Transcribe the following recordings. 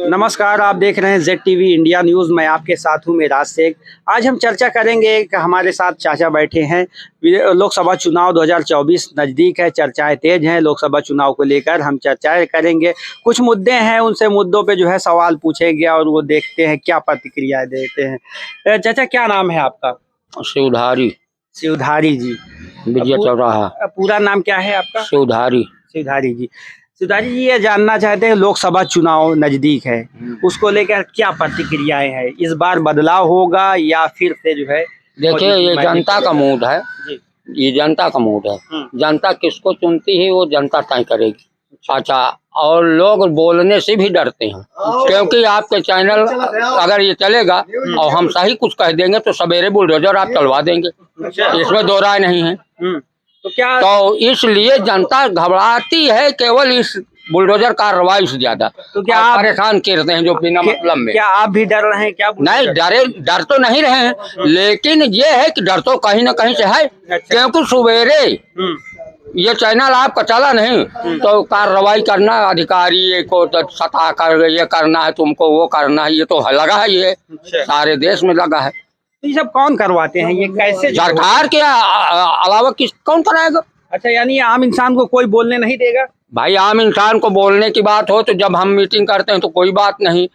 नमस्कार, आप देख रहे हैं ZTV इंडिया न्यूज़। मैं आपके साथ हूं मेराज शेख। आज हम चर्चा करेंगे कि हमारे साथ चाचा बैठे हैं। लोकसभा चुनाव 2024 नज़दीक है, चर्चाएं तेज हैं। लोकसभा चुनाव को लेकर हम चर्चाएं करेंगे। कुछ मुद्दे हैं, उनसे मुद्दों पे जो है सवाल पूछेंगे और वो देखते हैं क्या प्रतिक्रिया देते हैं। चाचा, क्या नाम है आपका? शिवधारी। शिवधारी जी। विजय चौराहा। पूरा नाम क्या है आपका? शिवधारी। शिवधारी जी। शिवधारी जी, ये जानना चाहते हैं, लोकसभा चुनाव नजदीक है, उसको लेकर क्या प्रतिक्रियाएं हैं? इस बार बदलाव होगा या फिर से जो है? देखिए, ये जनता का मूड है जी। ये जनता का मूड है। जनता किसको चुनती है वो जनता तय करेगी। अच्छा, और लोग बोलने से भी डरते हैं, क्योंकि आपके चैनल अगर ये चलेगा और हम सही कुछ कह देंगे तो सवेरे बुलडोजर आप चलवा देंगे, इसमें दो राय नहीं है। तो इसलिए जनता घबराती है केवल इस बुलडोजर कार्रवाई से ज्यादा। तो क्या आप परेशान करते हैं जो बिना मतलब में? क्या आप भी डर रहे हैं क्या? नहीं, डर तो नहीं रहे हैं, लेकिन ये है कि डर तो कहीं ना कहीं से है। क्योंकि सवेरे ये चैनल आपका चला नहीं तो कार्रवाई करना, अधिकारी को सता कर ये करना है, तुमको वो करना है, ये तो लगा है, ये सारे देश में लगा है। तो ये सब कौन करवाते हैं? ये कैसे? सरकार के अलावा किस कौन कराएगा? अच्छा, यानी आम इंसान को कोई बोलने नहीं देगा? भाई, आम इंसान को बोलने की बात हो तो जब हम मीटिंग करते हैं तो कोई बात नहीं,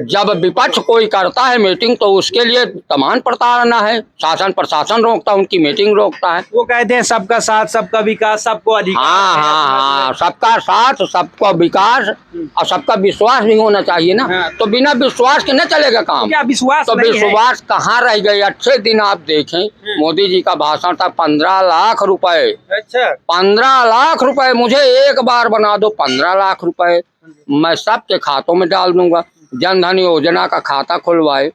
जब विपक्ष कोई करता है मीटिंग तो उसके लिए तमाम प्रताड़ना है। शासन प्रशासन रोकता है, उनकी मीटिंग रोकता है। वो कहते हैं सबका साथ, सबका विकास, सबको अधिकार। हाँ, सबका साथ, सबका विकास और सबका विश्वास भी होना चाहिए ना। तो बिना विश्वास के न चलेगा काम। क्या विश्वास? तो विश्वास कहाँ रह गए? अच्छे दिन आप देखें, मोदी जी का भाषण था 15 लाख रुपए। अच्छा, 15 लाख रुपए मुझे एक बार बना दो, 15 लाख रुपए मैं सबके खातों में डाल दूंगा। जनधन योजना का खाता खुलवाए।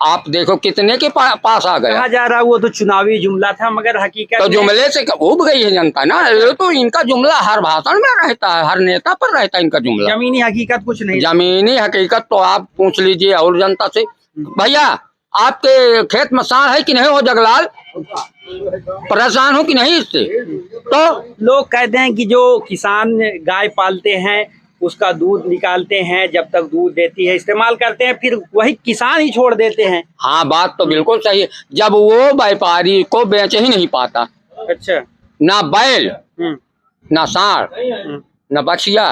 आप देखो कितने के पास आ गए। कहा जा रहा वो तो चुनावी जुमला था, मगर हकीकत तो जुमले से उब गई है जनता ना। ये तो इनका जुमला हर भाषण में रहता है, हर नेता पर रहता है इनका जुमला। जमीनी हकीकत कुछ नहीं। जमीनी हकीकत तो आप पूछ लीजिए और जनता से। भैया, आपके खेत में सांड है कि नहीं हो जगलाल? परेशान हो कि नहीं इससे? तो लोग कहते हैं कि जो किसान गाय पालते हैं उसका दूध निकालते हैं, जब तक दूध देती है इस्तेमाल करते हैं, फिर वही किसान ही छोड़ देते हैं। हाँ, बात तो बिल्कुल सही है। जब वो व्यापारी को बेच ही नहीं पाता। अच्छा, ना बैल, ना सांड, ना बछिया।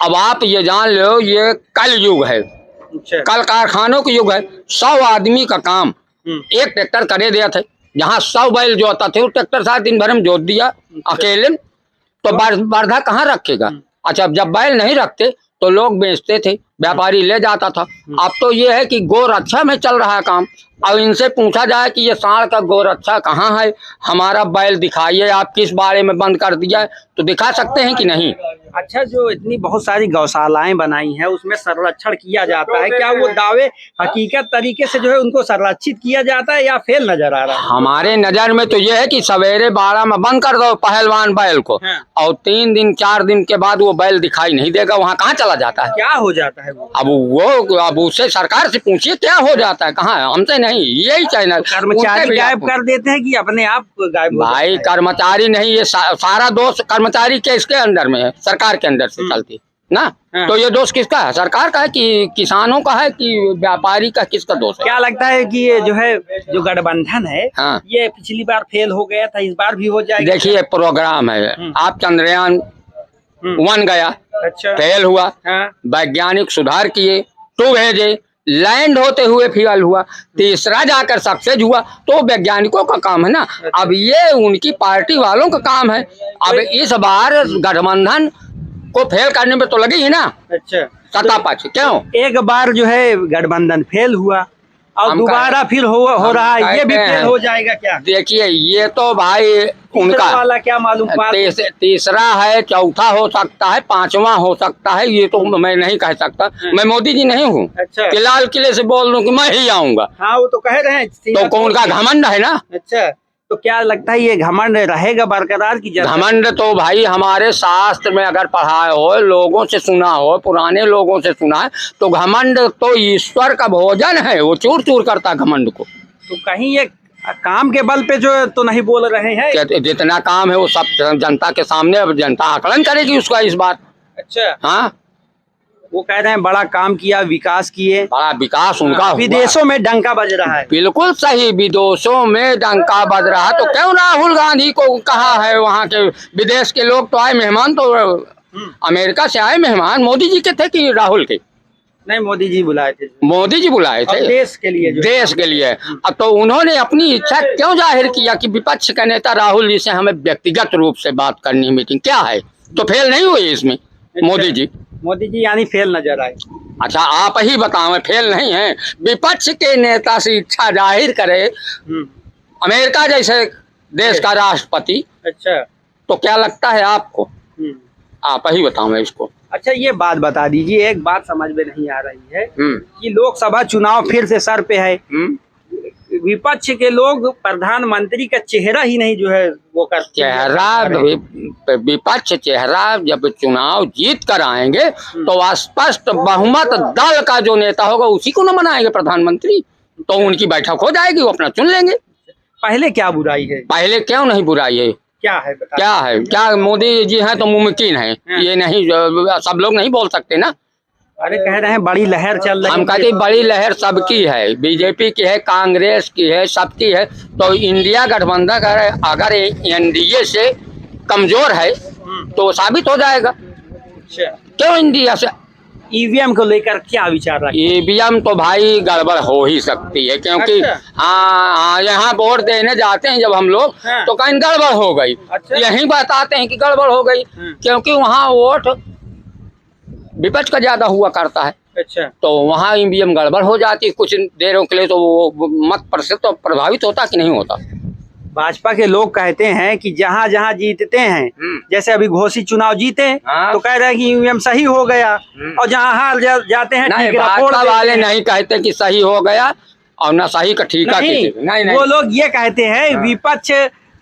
अब आप ये जान लो, ये कल युग है। कल कारखानों का युग है। 100 आदमी का काम एक ट्रैक्टर करे दिया थे। जहाँ 100 बैल जोता थे, वो ट्रैक्टर साथ दिन भर में जोत दिया अकेले, तो बर्धा कहाँ रखेगा? अच्छा, जब बैल नहीं रखते तो लोग बेचते थे, व्यापारी ले जाता था। अब तो ये है कि गोरक्षा में चल रहा है काम। और इनसे पूछा जाए कि ये सांड का गोरक्षा कहाँ है, हमारा बैल दिखाइए, आप किस बारे में बंद कर दिया है, तो दिखा सकते हैं कि नहीं? अच्छा, जो इतनी बहुत सारी गौशालाएं बनाई हैं उसमें संरक्षण किया जाता है, क्या वो दावे हकीकत तरीके से जो है उनको संरक्षित किया जाता है या फेल नजर आ रहा है? हमारे नजर में तो ये है कि सवेरे 12 में बंद कर दो पहलवान बैल को, और 3 दिन 4 दिन के बाद वो बैल दिखाई नहीं देगा। वहाँ कहाँ चला जाता है? क्या हो जाता है वो? अब उससे सरकार से पूछिए क्या हो जाता है, कहाँ है, हमसे नहीं। यही चैनल कर्मचारी गायब कर देते हैं कि अपने आप गायब? भाई, कर्मचारी नहीं, ये सारा दोष कर्मचारी के इसके अंदर में है, सरकार के अंदर से चलती ना। तो ये दोष किसका है? सरकार का है कि किसानों का है कि व्यापारी का? किसका दोष है? क्या लगता है कि ये जो है जो गठबंधन है, ये पिछली बार फेल हो गया था, इस बार भी हो जाएगा? देखिए, प्रोग्राम है। आप चंद्रयान 1 गया, अच्छा, फेल हुआ। वैज्ञानिक सुधार किए तो भेजे, लैंड होते हुए फेल हुआ, तीसरा जाकर सक्सेस हुआ, तो वैज्ञानिकों का काम है ना। अब ये उनकी पार्टी वालों का काम है। अब इस बार गठबंधन को फेल करने में तो लगी है ना। अच्छा, सत्ता पक्ष क्यों? एक बार जो है गठबंधन फेल हुआ और दोबारा फिर हो रहा है, ये भी फेल हो जाएगा क्या? देखिए, ये तो भाई उनका वाला क्या मालूम। तीसरा है, चौथा हो सकता है, 5वां हो सकता है, ये तो मैं नहीं कह सकता। मैं मोदी जी नहीं हूँ। अच्छा, कि लाल किले से बोल दूं कि मैं ही आऊंगा। हाँ, वो तो कह रहे हैं। तो कौन का घमंड है ना। अच्छा, तो क्या लगता है ये घमंड रहेगा बरकरार की? घमंड तो भाई हमारे शास्त्र में अगर पढ़ा हो, लोगों से सुना हो, पुराने लोगों से सुना है, तो घमंड तो ईश्वर का भोजन है, वो चूर चूर करता घमंड को। तो कहीं ये काम के बल पे जो तो नहीं बोल रहे हैं? जितना काम है वो सब जनता के सामने, अब जनता आकलन करेगी उसका इस बार। अच्छा, हाँ, वो कह रहे हैं बड़ा काम किया, विकास किए, बड़ा विकास उनका हुआ। विदेशों में डंका बज रहा है। बिल्कुल सही, विदेशों में डंका बज रहा है। तो क्यों राहुल गांधी को कहा है, वहाँ के विदेश के लोग तो आए मेहमान, तो अमेरिका से आए मेहमान मोदी जी के थे कि राहुल के? नहीं, मोदी जी बुलाए थे। मोदी जी बुलाए अब थे देश के लिए देश के लिए। अब तो उन्होंने अपनी इच्छा क्यों जाहिर किया कि विपक्ष का नेता राहुल जी से हमें व्यक्तिगत रूप से बात करनी है, मीटिंग क्या है? तो फेल नहीं हुई इसमें मोदी जी यानी फेल नजर आए। अच्छा, आप ही बताओ, फेल नहीं है? विपक्ष के नेता से इच्छा जाहिर करे अमेरिका जैसे देश का राष्ट्रपति, अच्छा, तो क्या लगता है आपको? आप ही बताओ इसको। अच्छा, ये बात बता दीजिए, एक बात समझ में नहीं आ रही है कि लोकसभा चुनाव फिर से सर पे है, विपक्ष के लोग प्रधानमंत्री का चेहरा ही नहीं जो है वो करते। चेहरा विपक्ष चेहरा जब चुनाव जीत कर आएंगे तो स्पष्ट बहुमत दल का जो नेता होगा उसी को न बनाएंगे प्रधानमंत्री, तो उनकी बैठक हो जाएगी, वो अपना चुन लेंगे। पहले क्या बुराई है? पहले क्यों नहीं बुराई है? क्या है बता? क्या है? क्या मोदी जी हैं तो मुमकिन है? ये नहीं, सब लोग नहीं बोल सकते ना। अरे कह रहे हैं बड़ी लहर चल रही है। हम कहते बड़ी लहर सबकी है, बीजेपी की है, कांग्रेस की है, सबकी है। तो इंडिया गठबंधन अगर एनडीए से कमजोर है तो साबित हो जाएगा। अच्छा, क्यों इंडिया से? ईवीएम को लेकर क्या विचार रखते? ईवीएम तो भाई गड़बड़ हो ही सकती है, क्योंकि हाँ, यहाँ वोट देने जाते हैं जब हम लोग तो कहीं गड़बड़ हो गई, यही बताते हैं कि गड़बड़ हो गई, क्योंकि वहाँ वोट विपक्ष का ज्यादा हुआ करता है। अच्छा, तो वहाँ ईवीएम गड़बड़ हो जाती है कुछ देरों के लिए, तो वो मत प्रतिशत तो प्रभावित होता कि नहीं होता? भाजपा के लोग कहते हैं कि जहाँ जहाँ जीतते हैं, जैसे अभी घोसी चुनाव जीते तो कह रहे हैं कि ईवीएम सही हो गया, और जहाँ हार जाते हैं नहीं, भाजपा वाले नहीं कहते कि सही हो गया और न सही का ठीका नहीं, वो लोग ये कहते हैं, विपक्ष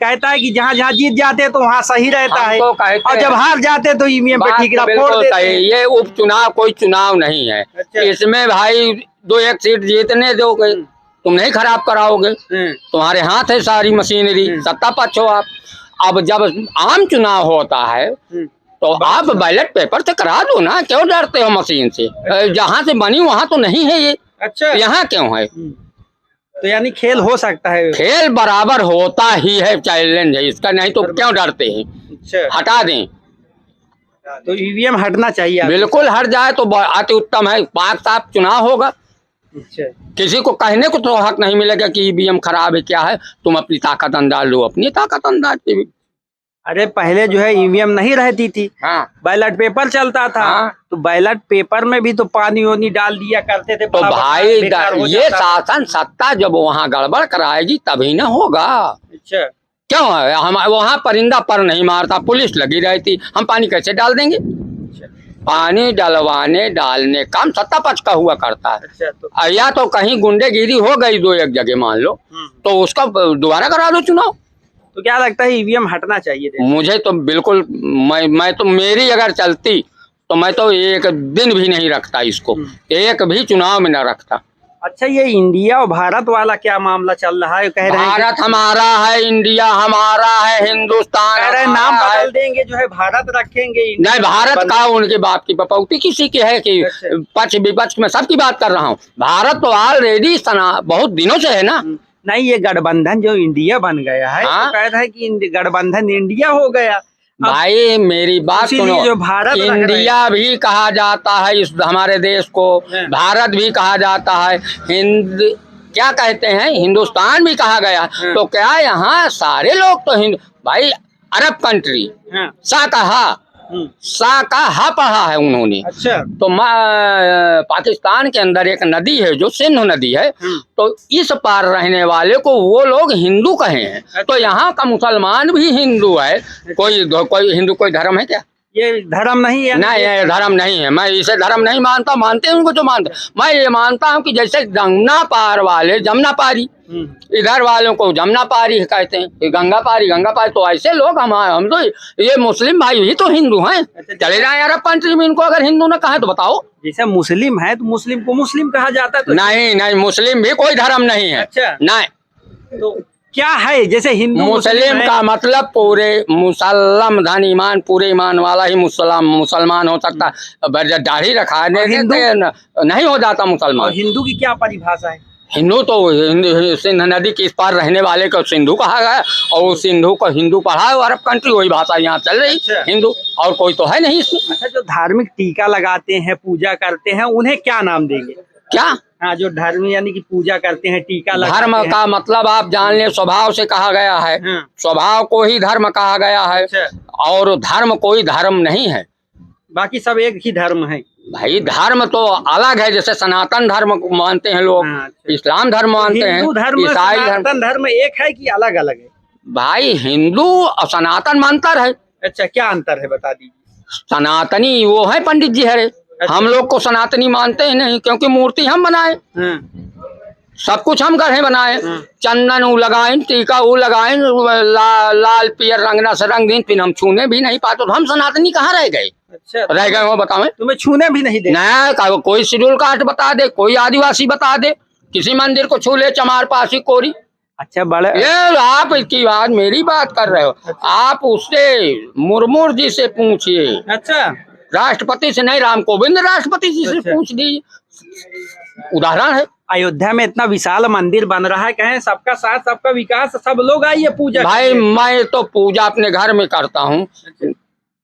कहता है कि जहाँ जहाँ जीत जाते हैं तो वहाँ सही रहता है, और जब हार जाते तो ईवीएम पे ठीकरा फोड़ देते हैं। ये उपचुनाव कोई चुनाव नहीं है। इसमें भाई 2-1 सीट जीतने दोगे, तुम नहीं खराब कराओगे, तुम्हारे हाथ है सारी मशीनरी, सत्ता पक्ष हो आप। अब जब आम चुनाव होता है तो आप बैलेट पेपर से करा दो ना, क्यों डरते हो मशीन से? जहाँ से बनी वहाँ तो नहीं है ये। अच्छा, यहाँ क्यों है? तो यानी खेल हो सकता है, खेल बराबर होता ही है, चैलेंज है इसका, नहीं तो क्यों डरते हैं? अच्छा, हटा दें। तो ईवीएम हटना चाहिए, बिल्कुल हट जाए तो अति उत्तम है, पाक साफ चुनाव होगा। अच्छा, किसी को कहने को तो हक नहीं मिलेगा कि ईवीएम खराब है, क्या है, तुम अपनी ताकत अंदाज लो, अपनी ताकत अंदाज। अरे पहले जो है ईवीएम नहीं रहती थी, बैलेट पेपर चलता था, तो बैलेट पेपर में भी तो पानी वानी डाल दिया करते थे। तो भाई ये शासन सत्ता जब वहाँ गड़बड़ कराएगी तभी ना होगा। अच्छा, क्यों है? हम वहाँ परिंदा पर नहीं मारता, पुलिस लगी रहती, हम पानी कैसे डाल देंगे? पानी डलवाने डालने काम सत्ता पक्ष का हुआ करता है। अच्छा, या तो कहीं गुंडेगिरी हो गई 2-1 जगह मान लो, तो उसका दोबारा करा दो चुनाव। तो क्या लगता है ईवीएम हटना चाहिए? मुझे तो बिल्कुल, मैं तो, मेरी अगर चलती तो मैं तो एक दिन भी नहीं रखता इसको, एक भी चुनाव में न रखता। अच्छा, ये इंडिया और भारत वाला क्या मामला चल रहा है? कह रहे हैं भारत हमारा है, इंडिया हमारा है, हिंदुस्तान कह रहे हैं नाम बदल देंगे, जो है भारत रखेंगे। नहीं, भारत का उनके बाप की बपौती किसी की है कि पक्ष विपक्ष में सबकी बात कर रहा हूँ। भारत तो ऑलरेडी बहुत दिनों से है ना। नहीं, ये गठबंधन जो इंडिया बन गया है, तो कह रहा है कि गठबंधन इंडिया हो गया। भाई मेरी बात सुनो, जो भारत इंडिया भी कहा जाता है इस हमारे देश को, भारत भी कहा जाता है, क्या कहते हैं, हिंदुस्तान भी कहा गया। तो क्या यहाँ सारे लोग तो भाई अरब कंट्री सा पढ़ा है उन्होंने। अच्छा, तो पाकिस्तान के अंदर एक नदी है जो सिंधु नदी है, तो इस पार रहने वाले को वो लोग हिंदू कहे हैं। अच्छा, तो यहाँ का मुसलमान भी हिंदू है। कोई हिंदू कोई धर्म है क्या? ये धर्म नहीं है। नहीं, ये धर्म नहीं है, मैं इसे धर्म नहीं मानता। मानते हैं उनको जो मानते, मैं ये मानता हूँ कि जैसे जमुना पार वाले जमुना पारी, इधर वालों को जमुना पारी कहते हैं, गंगा पारी, तो ऐसे लोग हम तो ये मुस्लिम भाई ही तो हिंदू हैं। चले जाए अरब कंट्री में, इनको अगर हिंदू न कहे तो बताओ। जैसे मुस्लिम है तो मुस्लिम को मुस्लिम कहा जाता है। नहीं, मुस्लिम भी कोई धर्म नहीं है। अच्छा, नहीं, तो क्या है, जैसे हिंदू मुस्लिम है? का मतलब पूरे मुसलम धन ईमान, पूरे ईमान वाला ही मुसलमान हो सकता है। दाढ़ी रखा है नहीं हो जाता और मुसलमान। हिंदू की क्या परिभाषा है? हिंदू तो सिंध नदी के इस पार रहने वाले को सिंधु कहा गया, और उस सिंधु को हिंदू पढ़ा है, अरब कंट्री, वही भाषा यहाँ चल रही। अच्छा। हिंदू और कोई तो है नहीं इसमें। अच्छा, जो धार्मिक टीका लगाते हैं, पूजा करते हैं, उन्हें क्या नाम देंगे? क्या हाँ, जो धर्म यानी कि पूजा करते हैं, टीका लगाते धर्म हैं। का मतलब आप जान ले, स्वभाव से कहा गया है। हाँ। स्वभाव को ही धर्म कहा गया है। अच्छा। और धर्म कोई धर्म नहीं है, बाकी सब एक ही धर्म है। भाई धर्म तो अलग है। जैसे सनातन धर्म मानते हैं लोग, हाँ, अच्छा। इस्लाम धर्म मानते हैं, हिंदू धर्म, ईसाई धर्म। सनातन धर्म एक है कि अलग अलग है? भाई हिंदू और सनातन में अंतर है। अच्छा, क्या अंतर है बता दीजिए। सनातनी वो है पंडित जी हरे। अच्छा। हम लोग को सनातनी मानते ही नहीं, क्योंकि मूर्ति हम बनाए, हाँ। सब कुछ हम गढ़े बनाए। हाँ। चंदन ऊ लगाए, टीका ऊ लगाए, लाल पियर रंगना से रंग दिन, फिर हम छूने भी नहीं पाते, तो हम सनातनी कहाँ रह गए? अच्छा, रह गए हो बताओ। तुम्हें छूने भी नहीं दे? नया कोई शेड्यूल कास्ट बता दे, कोई आदिवासी बता दे, किसी मंदिर को छू ले, चमार पासी कोरी। अच्छा, बड़े ये आप इसकी बात, मेरी बात कर रहे हो। आप उससे मुर्मू जी से पूछिए, अच्छा, राष्ट्रपति से नहीं, राम कोविंद राष्ट्रपति जी से अच्छा। पूछ दीजिए। उदाहरण है। अयोध्या में इतना विशाल मंदिर बन रहा है, कहें सबका साथ, सबका विकास, सब लोग आइए पूजा भाई करिए। मैं तो पूजा अपने घर में करता हूँ।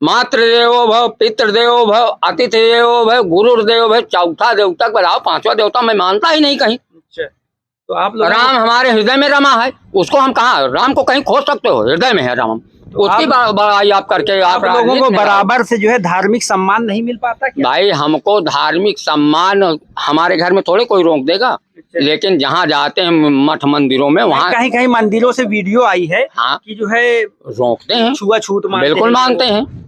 मातृदेवो भव, पितृदेवो भव, अतिथि देवो भव, गुरुदेवो भव, चौथा देवता बताओ, पांचवा देवता मैं मानता ही नहीं कहीं। अच्छा, तो आप लोग राम हमारे हृदय में रमा है, उसको हम कहाँ, राम को कहीं खोज सकते हो? हृदय में है राम। उसकी बड़ाई आप करके आप लोगों को बराबर से जो है धार्मिक सम्मान नहीं मिल पाता क्या? भाई हमको धार्मिक सम्मान हमारे घर में थोड़े कोई रोक देगा, लेकिन जहाँ जाते हैं मठ मंदिरों में, वहाँ कहीं कहीं मंदिरों से वीडियो आई है हाँ कि जो है रोकते हैं, छुआछूत मानते बिल्कुल हैं। मानते हैं।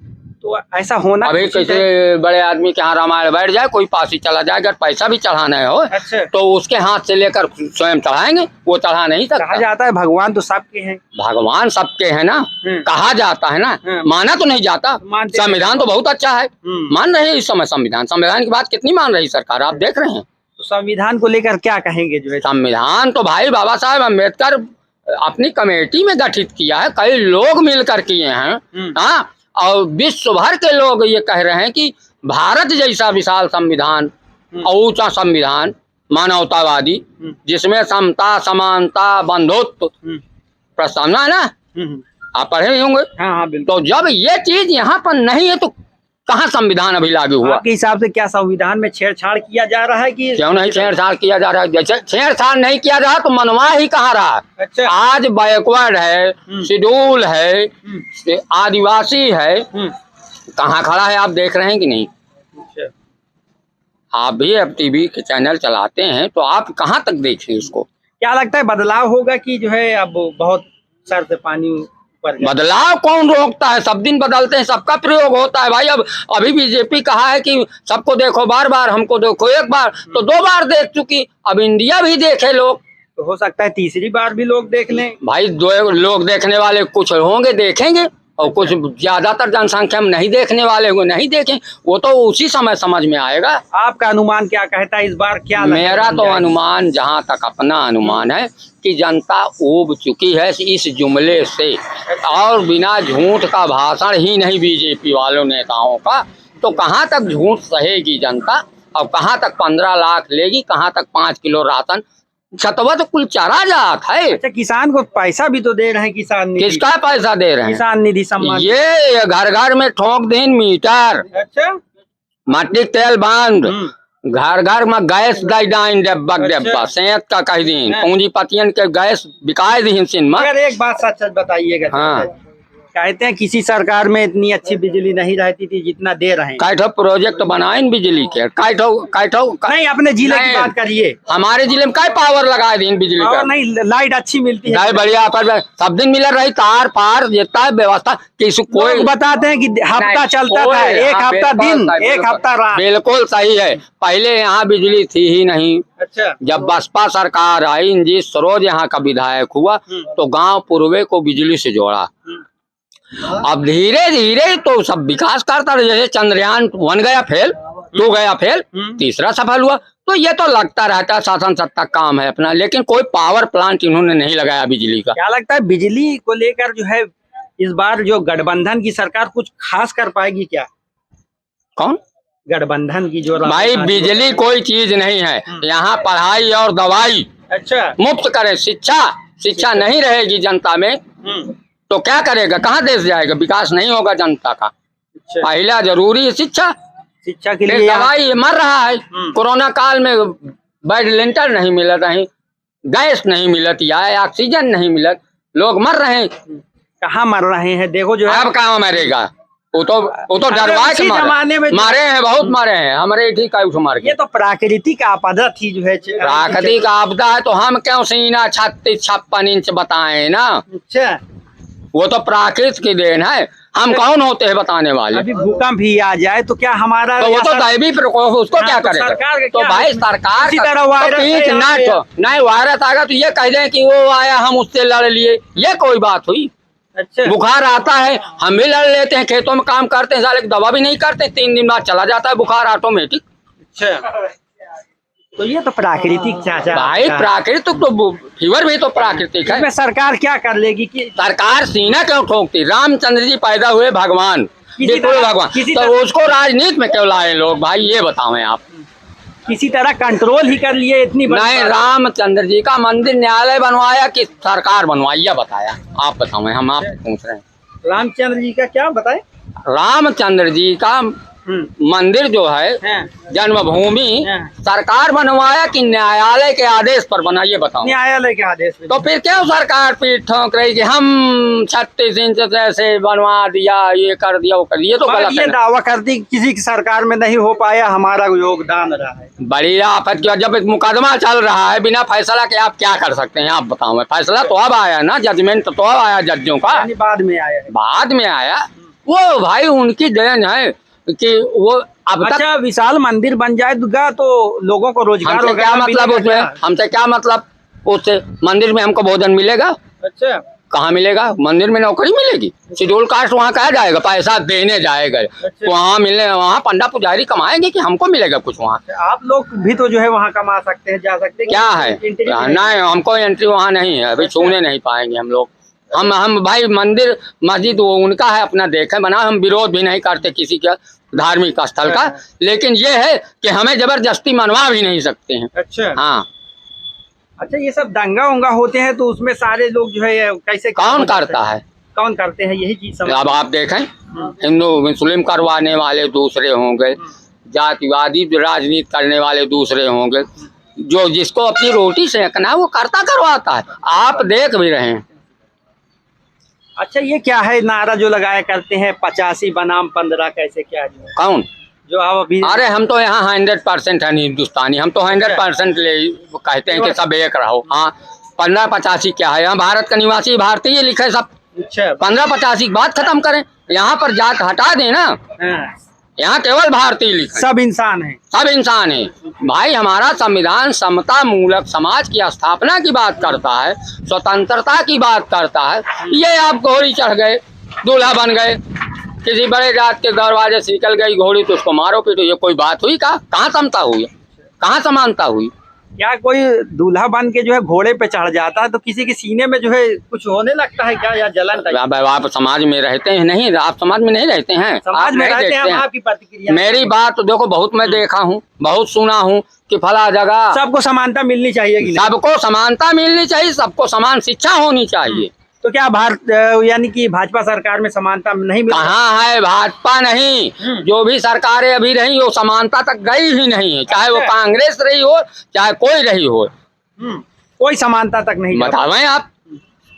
तो ऐसा होना अभी उचित किसी है। बड़े आदमी के यहाँ रामायण बैठ जाए, कोई पास ही चला जाए, अगर पैसा भी चढ़ाना है हो अच्छा, तो उसके हाथ से लेकर स्वयं चढ़ाएंगे, वो चढ़ा नहीं कहा सकता। जाता है भगवान तो सबके हैं। भगवान सबके है ना, कहा जाता है ना, माना तो नहीं जाता। मानते संविधान तो बहुत अच्छा है, मान रहे हैं इस समय संविधान। संविधान की बात कितनी मान रही सरकार, आप देख रहे हैं। तो संविधान को लेकर क्या कहेंगे जो है? संविधान तो भाई बाबा साहेब अम्बेडकर अपनी कमेटी में गठित किया है, कई लोग मिलकर किए हैं। हाँ, और विश्व भर के लोग ये कह रहे हैं कि भारत जैसा विशाल संविधान और ऊंचा संविधान, मानवतावादी, जिसमें समता, समानता, बंधुत्व प्रस्तावना है ना, आप पढ़े ही होंगे। हाँ हाँ, बिल्कुल। तो जब ये चीज यहाँ पर नहीं है तो कहाँ संविधान अभी लागू हुआ? आपके हिसाब से क्या संविधान में छेड़छाड़ किया जा रहा है कि क्यों नहीं छेड़छाड़ किया जा रहा है? जैसे छेड़छाड़ नहीं किया जा रहा तो मनवा ही कहाँ रहा? अच्छा, आज बैकवर्ड है, शेड्यूल है, आदिवासी है, कहाँ खड़ा है? आप देख रहे हैं कि नहीं? अच्छा। आप भी अब टीवी के चैनल चलाते हैं तो आप कहाँ तक देखें इसको? क्या लगता है बदलाव होगा कि जो है अब बहुत सर से पानी ऊपर जाए? बदलाव कौन रोकता है? सब दिन बदलते हैं, सबका प्रयोग होता है भाई। अब अभी बीजेपी कहा है कि सबको देखो बार बार, हमको देखो एक बार, तो 2 बार देख चुकी, अब इंडिया भी देखे लोग, तो हो सकता है तीसरी बार भी लोग देख लें। भाई 2 लोग देखने वाले कुछ होंगे देखेंगे, और कुछ ज्यादातर जनसंख्या में नहीं देखने वाले होंगे नहीं देखें, वो तो उसी समय समझ में आएगा। आपका अनुमान क्या कहता है इस बार? क्या मेरा तो अनुमान, जहाँ तक अपना अनुमान है कि जनता ऊब चुकी है इस जुमले से, और बिना झूठ का भाषण ही नहीं बीजेपी वालों नेताओं का, तो कहाँ तक झूठ सहेगी जनता, और कहाँ तक 15 लाख लेगी, कहाँ तक 5 किलो राशन, छतवा तो कुल चरा जात है। अच्छा, किसान को पैसा भी तो दे रहे हैं, किसान निधि। किसका पैसा दे रहे हैं? किसान निधि सम्मान। ये घर घर में ठोक दें मीटर, अच्छा, मट्टी तेल बांध, घर घर में गैस दई डाइन डब्बा सेहत का कह दिन, पूंजीपतियन के गैस बिकाए दी सिन में। अगर एक बात सच सच बताइएगा। हाँ। कहते हैं किसी सरकार में इतनी अच्छी बिजली नहीं रहती थी जितना दे रहे हैं। काइठो प्रोजेक्ट बनाए बिजली के, काइठो नहीं, अपने जिले की बात करिए। हमारे जिले में काय पावर लगाए दी बिजली का? और नहीं, लाइट अच्छी मिलती है। नहीं बढ़िया, पर सब दिन मिल रही, तार पार जितना व्यवस्था, किसी कोई लोग बताते हैं कि हफ्ता चलता था, एक हफ्ता दिन, एक हफ्ता रात। बिल्कुल सही है। पहले यहाँ बिजली थी ही नहीं। अच्छा, जब बसपा सरकार आई, इंजीत सरोज यहाँ का विधायक हुआ, तो गांव पूर्वे को बिजली से जोड़ा। अब धीरे धीरे तो सब विकास करता रहा। जैसे चंद्रयान 1 गया फेल, तू गया फेल, तीसरा सफल हुआ। तो ये तो लगता रहता है शासन सत्ता काम है अपना, लेकिन कोई पावर प्लांट इन्होंने नहीं लगाया बिजली का। क्या लगता है बिजली को लेकर जो है इस बार जो गठबंधन की सरकार कुछ खास कर पाएगी क्या? कौन गठबंधन की जो भाई, बिजली कोई चीज नहीं है यहाँ। पढ़ाई और दवाई अच्छा मुफ्त करे, शिक्षा नहीं रहेगी जनता में तो क्या करेगा, कहाँ देश जाएगा, विकास नहीं होगा जनता का। पहला जरूरी है शिक्षा के फिर लिए दवाई। मर रहा है कोरोना काल में, वेंटिलेटर नहीं मिलत है, गैस नहीं मिलत या ऑक्सीजन नहीं मिलत, लोग मर रहे हैं। कहाँ मर रहे हैं देखो जो है। अब कहाँ मरेगा, वो तो डरवा के मारे हैं, बहुत मारे हैं हमारे ठीक का मार के। ये तो प्राकृतिक आपदा थी जो है। प्राकृतिक आपदा है तो हम क्यों सीना 36-56 इंच बताएं ना। अच्छा, वो तो प्राकृतिक की देन है, हम कौन होते हैं बताने वाले। अभी भूकंप भी आ जाए तो क्या हमारा तो वो तो दैवी प्रकोप, उसको क्या करेगा। तो भाई सरकार नहीं, वायरस आएगा तो ये कह दें कि वो आया हम उससे लड़ लिए, ये कोई बात हुई। अच्छा, बुखार आता है हम भी लड़ लेते हैं, खेतों में काम करते हैं, साले दवा भी नहीं करते, 3 दिन बाद चला जाता है बुखार ऑटोमेटिक। अच्छा, तो ये तो प्राकृतिक चाचा भाई, प्राकृतिक तो फीवर भी तो प्राकृतिक है। इसमें सरकार क्या कर लेगी कि सरकार सीना क्यों ठोकती। रामचंद्र जी पैदा हुए भगवान, बिल्कुल भगवान, तो उसको राजनीति में क्यों लाए लोग भाई, ये बताओ आप। किसी तरह कंट्रोल ही कर लिए इतनी नहीं, रामचंद्र जी का मंदिर न्यायालय बनवाया कि सरकार बनवाई, यह बताया आप बताओ, हम आपसे पूछ रहे हैं। रामचंद्र जी का क्या बताए? रामचंद्र जी का मंदिर जो है जन्मभूमि सरकार बनवाया कि न्यायालय के आदेश पर बना, ये बताओ। न्यायालय के आदेश पे। तो फिर क्यों सरकार पीठ ठोक रही कि हम 36 इंच से बनवा दिया, ये कर दिया, वो कर दिया, तो गलत ये दावा करती किसी की सरकार में नहीं हो पाया, हमारा योगदान रहा है। बड़ी आफत की, जब मुकदमा चल रहा है बिना फैसला के आप क्या कर सकते हैं आप बताओ। फैसला तो अब आया ना, जजमेंट तो अब आया जजों का, बाद में आया है। बाद में आया। वो भाई उनकी देन है कि वो अब तक। अच्छा, विशाल मंदिर बन जाएगा तो लोगों को रोजगार होगा, क्या मतलब उसमें, हमसे क्या मतलब उससे। मंदिर में हमको भोजन मिलेगा? अच्छा, कहाँ मिलेगा, मंदिर में नौकरी मिलेगी? शेड्यूल कास्ट वहाँ कहा जाएगा, पैसा देने जाएगा। अच्छा। वहाँ मिलने, वहाँ पंडा पुजारी कमाएंगे कि हमको मिलेगा कुछ वहाँ? आप लोग भी तो जो है वहाँ कमा सकते हैं, जा सकते हैं। क्या है नहीं, हमको एंट्री वहाँ नहीं है, अभी छूने नहीं पाएंगे हम लोग। हम भाई मंदिर मस्जिद वो उनका है, अपना देखे बना, हम विरोध भी नहीं करते किसी का धार्मिक स्थल का, लेकिन ये है कि हमें जबरदस्ती मनवा भी नहीं सकते हैं। अच्छा, हाँ। अच्छा, ये सब दंगा उंगा होते हैं तो उसमें सारे लोग जो है कैसे, कौन करता है, कौन करते हैं, यही चीज समझ। अब आप देखें, हिंदू मुस्लिम करवाने वाले दूसरे होंगे, जातिवादी राजनीति करने वाले दूसरे होंगे, जो जिसको अपनी रोटी सेकना है वो करता करवाता है, आप देख भी रहे हैं। अच्छा, ये क्या है नारा जो लगाया करते हैं 85 बनाम 15, कैसे क्या जो कौन जो आप अभी? अरे हम तो यहाँ 100% है हिंदुस्तानी, हम तो 100% कहते हैं कि सब एक रहो। हाँ, 15-85 क्या है, यहाँ भारत का निवासी भारतीय लिखे सब। अच्छा, 15-85 बात खत्म करें, यहाँ पर जात हटा देना, यहाँ केवल भारतीय लिखे, सब इंसान है, सब इंसान है। भाई हमारा संविधान समता मूलक समाज की स्थापना की बात करता है, स्वतंत्रता की बात करता है। ये आप घोड़ी चढ़ गए, दूल्हा बन गए, किसी बड़े जात के दरवाजे से निकल गई घोड़ी तो उसको मारो पीटो, ये कोई बात हुई? कहाँ समता हुई, कहाँ समानता हुई? क्या कोई दूल्हा बन के जो है घोड़े पे चढ़ जाता है तो किसी के सीने में जो है कुछ होने लगता है क्या, या जलन? आप समाज में रहते हैं नहीं, आप समाज में नहीं रहते हैं, समाज में रहते हैं। आपकी प्रतिक्रिया? मेरी बात देखो, बहुत मैं देखा हूँ, बहुत सुना हूँ कि फला जगह सबको समानता मिलनी चाहिए, सबको समानता मिलनी चाहिए, सबको समान शिक्षा होनी चाहिए। तो क्या भारत यानी कि भाजपा सरकार में समानता नहीं मिली? कहाँ है, भाजपा नहीं, जो भी सरकारें अभी रही वो समानता तक गई ही नहीं है, चाहे वो कांग्रेस रही हो चाहे कोई रही हो, कोई समानता तक नहीं। बतावें आप,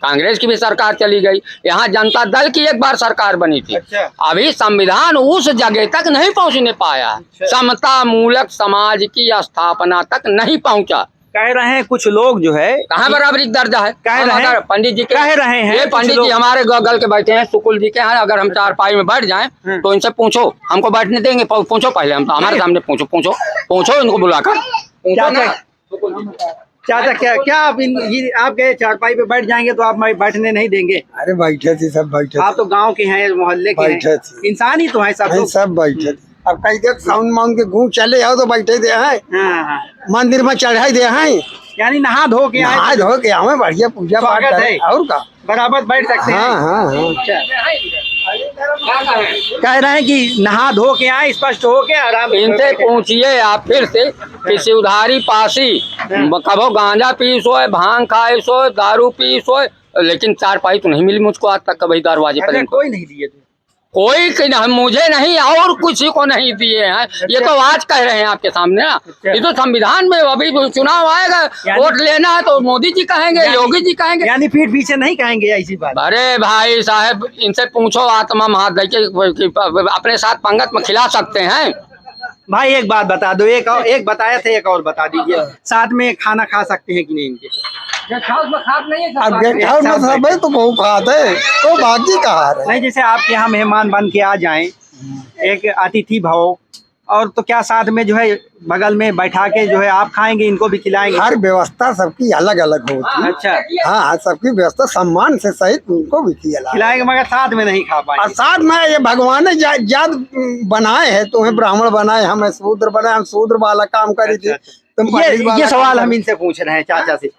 कांग्रेस की भी सरकार चली गई, यहाँ जनता दल की एक बार सरकार बनी थी। अच्छा। अभी संविधान उस जगह तक नहीं पहुँचने पाया। अच्छा। समता मूलक समाज की स्थापना तक नहीं पहुँचा। कह रहे हैं कुछ लोग जो है, कहाँ बराबरी दर्जा है, कह रहे हैं पंडित जी कह रहे हैं, ये पंडित जी हमारे गल के बैठे हैं, सुकुल जी के हैं, अगर हम चारपाई में बैठ जाएं तो इनसे पूछो, हमको बैठने देंगे? पूछो पहले, हम हमारे सामने पूछो इनको बुलाकर। चाचा क्या आप गए चारपाई पे बैठ जाएंगे तो आप बैठने नहीं देंगे? अरे बैठे थे, सब बैठे। आप तो गाँव के हैं, मोहल्ले के हैं, इंसान ही तो है सब बैठे। अब कई देख साउंड माउंड के घूम चले आओ तो बैठे दे हैं, हाँ हाँ, मंदिर में चढ़ाई दे हैं, यानी नहा धो के आए, नहा धो के आवे, बढ़िया पूजा पाठ स्वागत करे, है। और का बराबर बैठ सकते हैं। हाँ हाँ हाँ। कह रहे हैं कि नहा धो के आए, स्पष्ट हो के आराम से इनसे पूछिए आप फिर से कि शिवधारी पासी कभो गांजा पी सोए, भांग खाए सोए, दारू पी सोए, लेकिन चारपाई तो नहीं मिली मुझको आज तक कभी दरवाजे पर अच्छा, इनको। कोई नहीं दिए थे। कोई मुझे नहीं और किसी को नहीं दिए हैं। ये तो आज कह रहे हैं आपके सामने ना। ये तो संविधान में अभी चुनाव आएगा, वोट लेना है तो मोदी जी कहेंगे, योगी जी कहेंगे। यानी पीठ पीछे नहीं कहेंगे ऐसी बात। अरे भाई साहब, इनसे पूछो आत्मा महादय के अपने साथ पंगत में खिला सकते हैं। भाई एक बात बता दो, एक बताया था, एक और बता दीजिए, साथ में खाना खा सकते हैं कि नहीं इनके? अब गेस्ट हाउस में सब है तो बहु खाते तो बाकी कहा रहे। नहीं, जैसे आपके यहाँ मेहमान बन के आ जाएं, एक अतिथि भाव, और तो क्या साथ में जो है बगल में बैठा के जो है आप खाएंगे, इनको भी खिलाएंगे? हर व्यवस्था सबकी अलग अलग होती है। अच्छा, हाँ, सबकी व्यवस्था सम्मान से सहित उनको भी खिलाएंगे, खिलाएंगे, मगर साथ में नहीं खा और पाएंगे। साथ में ये भगवान ने जात बनाए हैं, तुम्हें ब्राह्मण बनाए, हमें शूद्र बनाए, हम शूद्र वाला काम करी थी, तुम पंडित वाला ये सवाल काम हम इनसे पूछ रहे हैं चाचा से।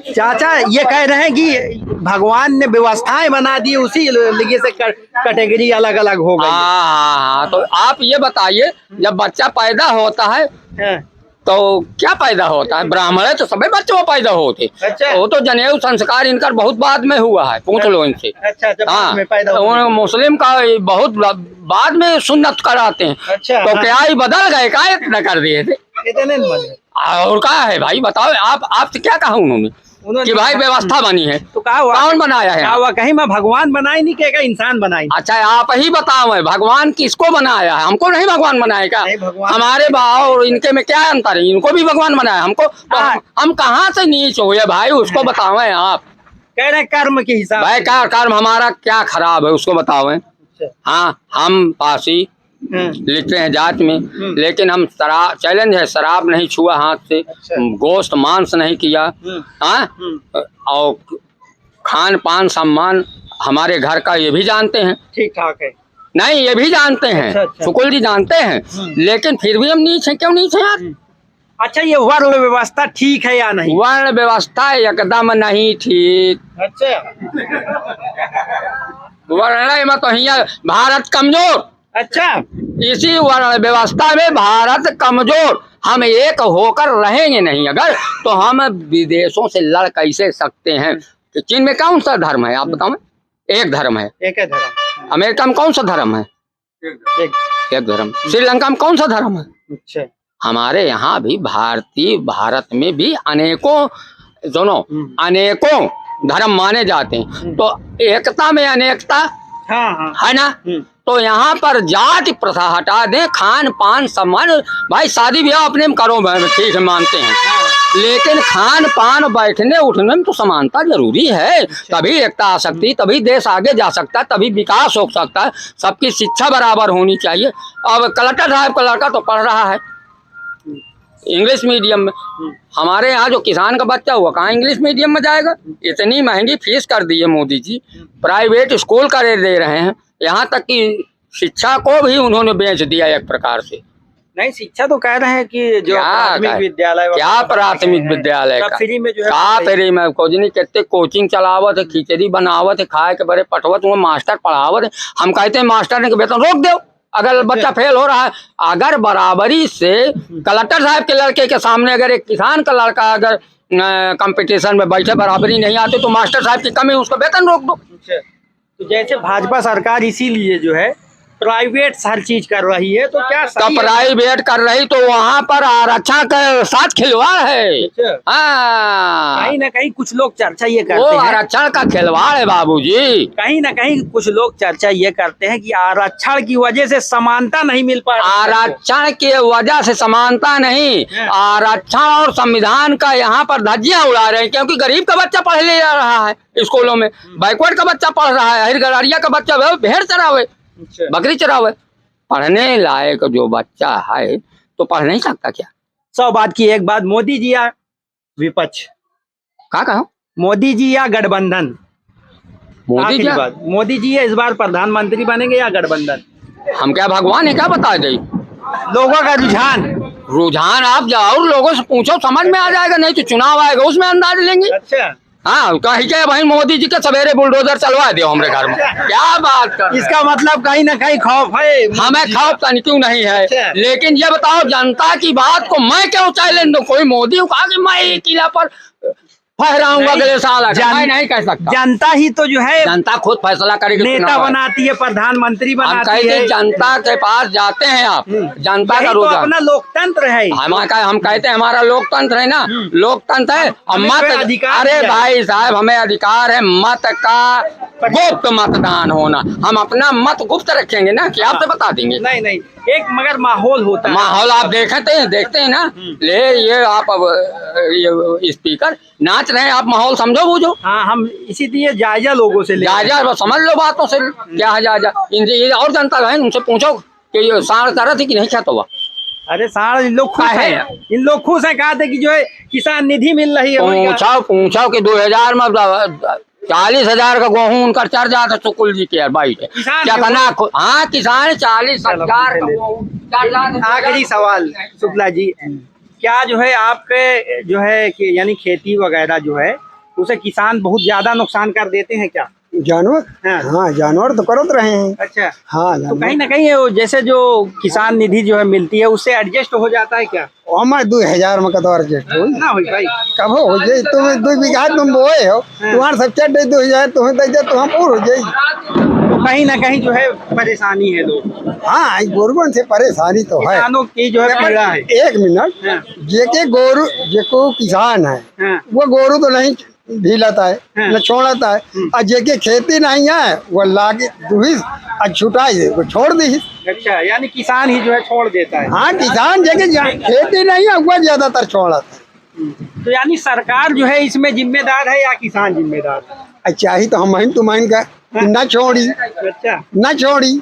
चाचा ये कह रहे हैं कि भगवान ने व्यवस्थाएं बना दी, उसी लिए से कैटेगरी अलग अलग हो गई। हाँ, तो आप ये बताइए, जब बच्चा पैदा होता है हाँ, तो क्या पैदा होता है? ब्राह्मण है तो सभी बच्चों पैदा होते। अच्छा। वो तो जनेऊ संस्कार इनका बहुत बाद में हुआ है, पूछ लो इनसे। अच्छा, जब हाँ, में पैदा तो हुए। मुस्लिम का बहुत बाद में सुन्नत कराते हैं। अच्छा, तो हाँ। क्या ही बदल गए, क्या इतना कर दिए थे? इतने नहीं बने। और क्या है भाई, बताओ आप, आपसे क्या कहा उन्होंने कि भाई व्यवस्था बनी है? तो कहा हुआ, कौन बनाया है? कहा हुआ कहीं मैं भगवान बनाई नहीं, कहेगा इंसान बनाई। अच्छा, आप ही बताओ भगवान किसको बनाया है? हमको नहीं भगवान बनाया क्या? नहीं, भगवान हमारे भाव और इनके में क्या अंतर है? इनको भी भगवान बनाया, हमको तो हाँ। हम कहाँ से नीच हुए भाई, उसको बताओ आप। कह रहे हैं कर्म के हिसाब भाई से। क्या कर्म हमारा क्या खराब है उसको बताओ। अच्छा। हाँ, हम पासी लिखते हैं जात में, लेकिन हम शराब, चैलेंज है, शराब नहीं छुआ हाथ से, अच्छा। गोश्त मांस नहीं किया, हाँ, और खान पान सम्मान हमारे घर का ये भी जानते हैं। ठीक ठाक है। नहीं, ये भी जानते हैं। अच्छा, अच्छा। शुक्ल जी जानते हैं, लेकिन फिर भी हम नीच हैं। क्यों नीच हैं यार? अच्छा, ये वर्ण व्यवस्था ठीक है या नहीं? वर्ण व्यवस्था एकदम नहीं ठीक। अच्छा, वर्ण में तो हिया भारत कमजोर। अच्छा, इसी वर्ण व्यवस्था में भारत कमजोर। हम एक होकर रहेंगे नहीं अगर, तो हम विदेशों से लड़ कैसे सकते हैं? कि चीन में कौन सा धर्म है आप बताओ? एक धर्म है। एक है धर्म। अमेरिका में कौन सा धर्म है? एक धर्म। श्रीलंका में कौन सा धर्म है? अच्छा, हमारे यहाँ भी भारत में भी अनेकों अनेकों धर्म माने जाते हैं। तो एकता में अनेकता हाँ हाँ, है ना? तो यहाँ पर जाति प्रथा हटा दें, खान पान सम्मान। भाई शादी ब्याह अपने में करो, ठीक है, मानते हैं, लेकिन खान पान बैठने उठने में तो समानता जरूरी है। तभी एकता आ सकती है, तभी देश आगे जा सकता है, तभी विकास हो सकता है। सबकी शिक्षा बराबर होनी चाहिए। अब कलेक्टर साहब का लड़का तो पढ़ रहा है इंग्लिश मीडियम में। हमारे यहाँ जो किसान का बच्चा हुआ कहाँ इंग्लिश मीडियम में जाएगा? इतनी महंगी फीस कर दी है मोदी जी, प्राइवेट स्कूल कर दे रहे हैं, यहाँ तक कि शिक्षा को भी उन्होंने बेच दिया एक प्रकार से। नहीं, शिक्षा तो कह रहे हैं कि जो क्या प्राथमिक विद्यालय, क्या प्राथमिक विद्यालय का फ्री में जो है, का फ्री में कोजनी कहते कोचिंग चलावत है, खिचड़ी बनावत है, खाए के बड़े पटवत हुए, मास्टर पढ़ावत है। हम कहते हैं मास्टर ने वेतन रोक दो अगर बच्चा फेल हो रहा है। अगर बराबरी से कलेक्टर साहब के लड़के के सामने अगर एक किसान का लड़का अगर कंपटीशन में बैठे, बराबरी नहीं आते, तो मास्टर साहब की कमी, उसको वेतन रोक दो। तो जैसे भाजपा सरकार इसीलिए जो है प्राइवेट हर चीज कर रही है, तो क्या तो सही है? प्राइवेट कर रही तो वहाँ पर आरक्षण के साथ खिलवाड़ है। अच्छा। हाँ, कहीं ना कहीं कुछ लोग चर्चा ये वो करते हैं, आरक्षण का खिलवाड़ है बाबूजी। कहीं ना कहीं कुछ लोग चर्चा ये करते हैं कि आरक्षण की वजह से समानता नहीं मिल पा रही है। आरक्षण की वजह से समानता नहीं, आरक्षण और संविधान का यहाँ पर धज्जियां उड़ा रहे हैं। क्योंकि गरीब का बच्चा पढ़ ले जा रहा है स्कूलों में, बैकवर्ड का बच्चा पढ़ रहा है, हिरगड़िया का बच्चा भेड़ चरावे, बकरी चरावे। पढ़ने लायक जो बच्चा है तो पढ़ नहीं सकता क्या? 100 बात की एक बात, मोदी जी या विपक्ष? क्या कहो? मोदी जी या गठबंधन? मोदी आखिरी जी, बात, मोदी जी इस बार प्रधानमंत्री बनेंगे या गठबंधन? हम क्या भगवान है क्या बता दे? लोगों का रुझान आप जाओ लोगों से पूछो, समझ में आ जाएगा, नहीं तो चुनाव आएगा उसमें अंदाज लेंगे। अच्छा, हाँ, कहीं के भाई मोदी जी के सवेरे बुलडोजर चलवा दियो हमारे घर में, क्या बात कर। इसका मतलब कहीं ना कहीं खौफ है। हमें खौफ तन क्यों नहीं है, अच्छा। लेकिन ये बताओ जनता की बात को मैं क्यों चैलेंज दूं? कोई मोदी को कहा कि मैं एक किला पर फहराऊंगा अगले साल, मैं नहीं कह सकता। जनता ही तो जो है जनता खुद फैसला करेगी। नेता बनाती है, प्रधानमंत्री हम बनाती कहते है। जनता के पास जाते हैं आप, जनता का यही तो रुझान अपना लोकतंत्र है। हम कहते हैं हमारा लोकतंत्र है ना, लोकतंत्र है। और हमें मत, कोई अधिकार अरे नहीं है। भाई साहब, हमें अधिकार है मत का गुप्त मतदान होना। हम अपना मत गुप्त रखेंगे ना, कि आपसे बता देंगे। नहीं, एक मगर माहौल होता है। माहौल आप देखते हैं ना। ले ये आप अब ये स्पीकर नाच रहे हैं, आप माहौल समझो बूझो। हाँ, हम इसीलिए जायजा लोगों से ले रहे हैं। जायजा समझ लो बातों से, क्या है जायजा। इनसे ये और जनता है, उनसे पूछो कि ये साढ़ कर रही थी कि नहीं, क्या तो हुआ। अरे सारा इन लोग खुश हैं, इन लोग खुश हैं। कहा थे कि जो है किसान निधि मिल रही है। पूछो कि 2000 में 40,000 का गेहूं उनका चढ़ जाता सुकुल जी के बाई है। कितना? हाँ, किसान 40,000 का गेहूं चढ़ जाता। आखिरी सवाल शुक्ला जी, क्या जो है आपके जो है कि यानी खेती वगैरह जो है उसे किसान बहुत ज्यादा नुकसान कर देते हैं क्या? जानवर, हाँ जानवर तो करत रहे हैं। अच्छा, हाँ, तो कहीं ना कहीं वो जैसे जो किसान निधि जो है मिलती है उससे एडजस्ट हो जाता है क्या? हमारे 2000 में कतवार जेट हो ना हो भाई, कब हो जाए? तुम 2 बीघा तुम बोए हो, तुम्हारे सब चढ़ 2000 तुम्हें दे जाए, तुम पूर हो जाए। तो कहीं ना कहीं जो है परेशानी है लोग। हाँ, गोरुबन से परेशानी तो है, किसानों की जो है पीड़ा है। 1 मिनट, जेके गोरु जेको किसान है हाँ। वो गोरु तो नहीं ढीलता है, न छोड़ता है। और जेके खेती नहीं है वो लागे दुहिस और छुटाई वो छोड़ दी। अच्छा, यानी किसान ही जो है छोड़ देता है। हाँ, किसान जेके खेती नहीं है वो ज्यादातर छोड़ता है। तो यानी सरकार जो है इसमें जिम्मेदार है या किसान जिम्मेदार है? चाही तो हम तुम का न छोड़ी, अच्छा, न छोड़ी।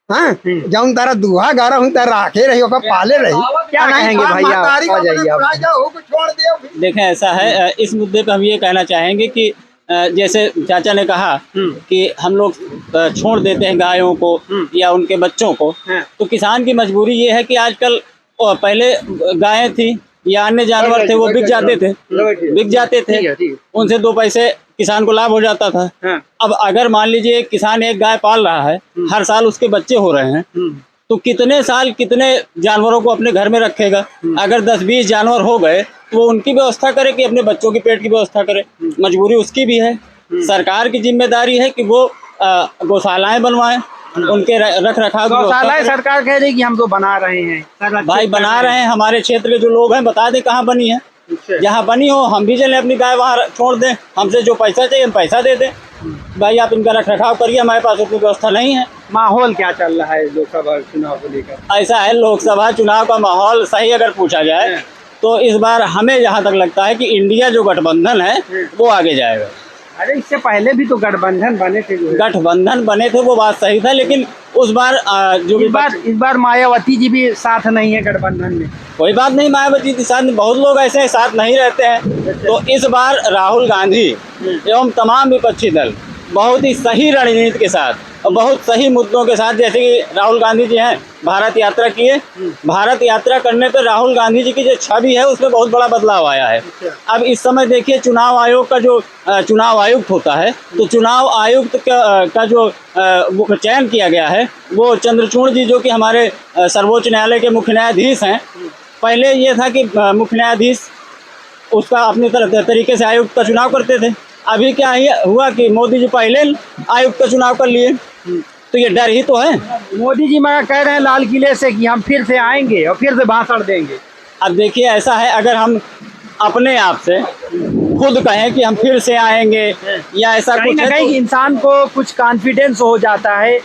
हाँ, जब तारा दुहा गारा हूँ तारा राखे रही होगा, पाले रही। क्या कहेंगे भैया? आ जाइए आप। छोड़ दियो। देखें, ऐसा है, इस मुद्दे पे हम ये कहना चाहेंगे कि जैसे चाचा ने कहा कि हम लोग छोड़ देते हैं गायों को या उनके बच्चों को, तो किसान की मजबूरी ये है कि आजकल पहले गायें थी या अन्य जानवर थे वो बिक जाते थे, उनसे 2 पैसे किसान को लाभ हो जाता था। अब अगर मान लीजिए किसान एक गाय पाल रहा है, हर साल उसके बच्चे हो रहे हैं, तो कितने साल कितने जानवरों को अपने घर में रखेगा? अगर 10-20 जानवर हो गए तो वो उनकी व्यवस्था करे कि अपने बच्चों के पेट की व्यवस्था करे। मजबूरी उसकी भी है। सरकार की जिम्मेदारी है कि वो गौशालाएं बनवाएं, उनके रख रखाव। गौशालाएं सरकार कह रही कि हम तो बना रहे हैं। भाई बना रहे हैं, हमारे क्षेत्र के जो लोग हैं बता दें कहाँ बनी है। जहाँ बनी हो हम भी चले अपनी गाय वहाँ छोड़ दें, हमसे जो पैसा चाहिए हम पैसा दे दें। भाई आप इनका रख रखाव करिए, हमारे पास उतनी व्यवस्था नहीं है। माहौल क्या चल रहा है लोकसभा चुनाव को लेकर? ऐसा है, लोकसभा चुनाव का माहौल सही अगर पूछा जाए तो इस बार हमें जहाँ तक लगता है कि इंडिया जो गठबंधन है वो आगे जाएगा। अरे इससे पहले भी तो गठबंधन बने थे, गठबंधन बने थे, वो बात सही था, लेकिन उस बार जो इस बार मायावती जी भी साथ नहीं है गठबंधन में। कोई बात नहीं, मायावती जी साथ, बहुत लोग ऐसे साथ नहीं रहते हैं। तो इस बार राहुल गांधी एवं तमाम विपक्षी दल बहुत ही सही रणनीति के साथ और बहुत सही मुद्दों के साथ, जैसे कि राहुल गांधी जी हैं भारत यात्रा किए, भारत यात्रा करने पर राहुल गांधी जी की जो छवि है उसमें बहुत बड़ा बदलाव आया है। अब इस समय देखिए चुनाव आयोग का जो चुनाव आयुक्त होता है, तो चुनाव आयुक्त का जो चयन किया गया है वो चंद्रचूड़ जी, जो कि हमारे सर्वोच्च न्यायालय के मुख्य न्यायाधीश हैं। पहले ये था कि मुख्य न्यायाधीश उसका अपनी तरीके से आयुक्त का चुनाव करते थे। अभी क्या हुआ कि मोदी जी पहले आयुक्त का चुनाव कर लिए, तो ये डर ही तो है। मोदी जी मगर कह रहे हैं लाल किले से कि हम फिर से आएंगे और फिर से भाषण देंगे। अब देखिए ऐसा है, अगर हम अपने आप से खुद कहें कि हम फिर से आएंगे या ऐसा कहीं कुछ ना कहीं इंसान को कुछ कॉन्फिडेंस हो जाता है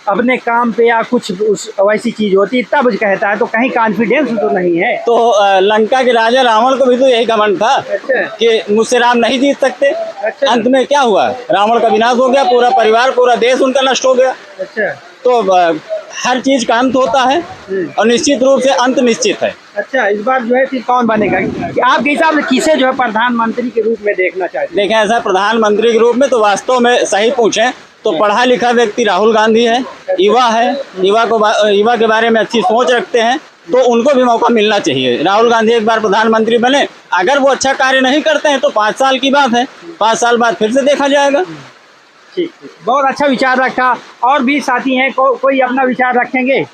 अपने काम पे या कुछ वैसी चीज होती तब कहता है, तो कहीं कॉन्फिडेंस तो नहीं है। तो लंका के राजा रावण को भी तो यही घमंड था कि मुझसे राम नहीं जीत सकते। अंत में क्या हुआ? रावण का विनाश हो गया, पूरा परिवार पूरा देश उनका नष्ट हो गया। तो हर चीज का अंत होता है और निश्चित रूप से अंत निश्चित है। अच्छा, इस बार जो है फिर कौन बनेगा आपके हिसाब से? किसे जो है प्रधानमंत्री के रूप में देखना चाहिए? देखें, ऐसा प्रधानमंत्री के रूप में तो वास्तव में सही पूछें तो पढ़ा लिखा व्यक्ति राहुल गांधी है, युवा है, युवा के बारे में अच्छी सोच रखते हैं, तो उनको भी मौका मिलना चाहिए। राहुल गांधी एक बार प्रधानमंत्री बने, अगर वो अच्छा कार्य नहीं करते हैं तो 5 साल की बात है, 5 साल बाद फिर से देखा जाएगा। ठीक, बहुत अच्छा विचार रखा। और भी साथी हैं, कोई अपना विचार रखेंगे?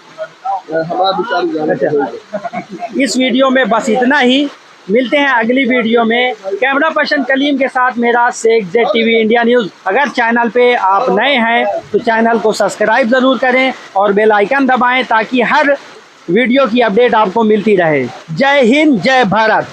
इस वीडियो में बस इतना ही, मिलते हैं अगली वीडियो में। कैमरा पर्सन कलीम के साथ मेरा शेख, ZTV इंडिया न्यूज़। अगर चैनल पे आप नए हैं तो चैनल को सब्सक्राइब ज़रूर करें और बेल आइकन दबाएं ताकि हर वीडियो की अपडेट आपको मिलती रहे। जय हिंद, जय भारत।